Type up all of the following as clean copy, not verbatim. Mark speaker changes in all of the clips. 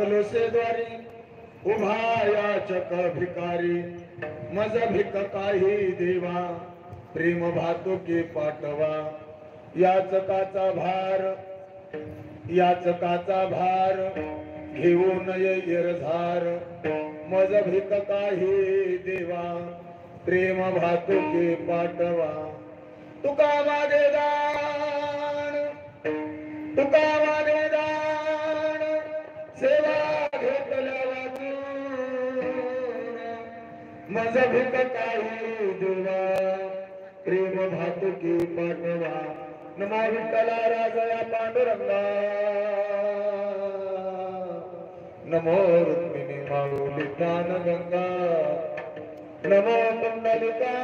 Speaker 1: ढाकलो से द्वारी उभा याचक भिकारी मज भिक काही देवा प्रेम भातुके पाठवा याचकाचा भार घेऊ नये येरझार मज भिक काही देवा प्रेम भातुके पाठवा तुका मागे दान सेवा घेतल्या वाचून मज भिक काही देवा प्रेम भातुके पाठवा नमा विठ्ठला राजया पांडुरंगा नमो रुक्मिणी माऊली गंगा नमो कुंडलिका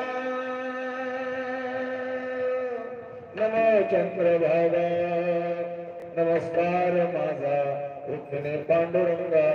Speaker 1: नमो चंद्रभागा नमस्कार माझा रुक्मिणी पांडुरंगा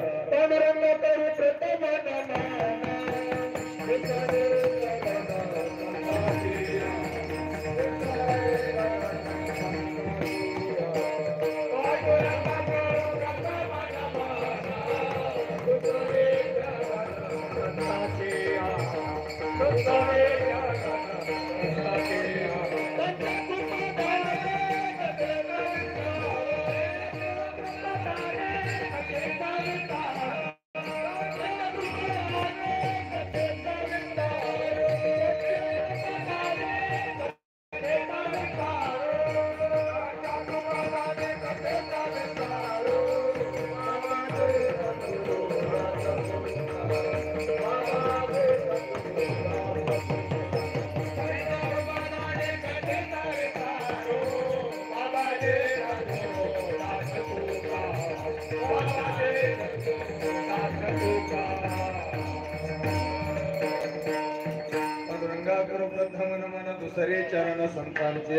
Speaker 1: करू प्रथम दुसरे चरण संतांचे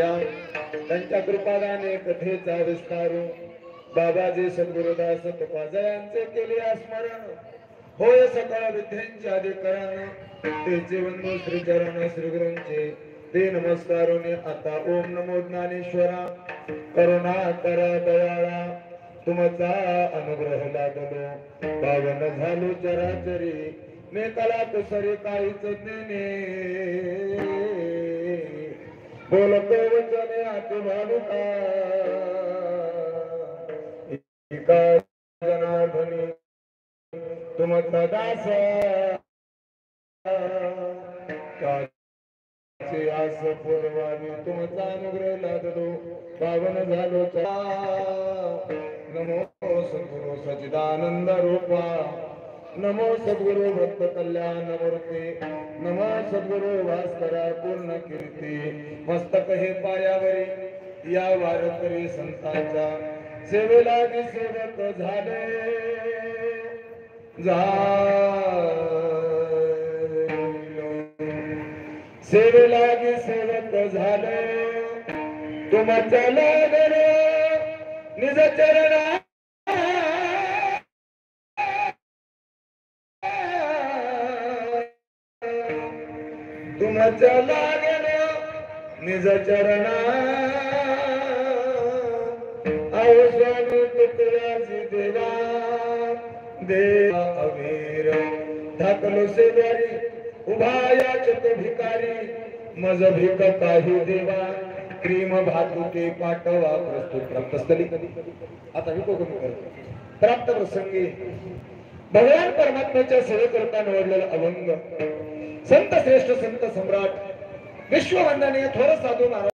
Speaker 1: त्यांच्या कृपादाने कथेचा विस्तार बाबाजी सद्गुरुदास तुकाजयांचे केले स्मरण होय सकळ विद्यांचे अधिकरण तेचे वंदो श्री चरण श्री गुरूंचे ते नमस्कारोने आता ओम नमो ज्ञानेश्वरा करुणा करा दयाळा तुमचा अनुग्रह लादलो पावन झालो चराचरी मे कला कुसरी काहीच ज्ञाने बोलतो वचने आती भालुका एका जनार्दनी तुमचा दास त्याचे आस पूर्वामी तुमचा अनुग्रह लादलो पावन झालो नमो सद्गुरु सच्चिदानंद रूपा नमो सद्गुरु भक्त कल्याण मूर्ती नमो सद्गुरु भास्करा पूर्ण कीर्ती मस्तक हे पायावरी या वारकरी संतांच्या सेवेला सेवक झाले सेवेला सेवक झाले तुमच्या लागले निज चरणा तुमच्या लागले निज चरणा औषधी तुकड्याची देवा देवा अवीर ढाकलो से द्वारी उभा याचक भिकारी मज भिक काही देवा प्रेम भातुके पाठवा प्रस्तुत प्राप्तस्थली आता मी कोकण करतो प्राप्त प्रसंगी भगवान परमात्म्याच्या सेवेकरता निवडलेला अभंग संत श्रेष्ठ संत सम्राट विश्ववंदनीय थोर साधू महाराज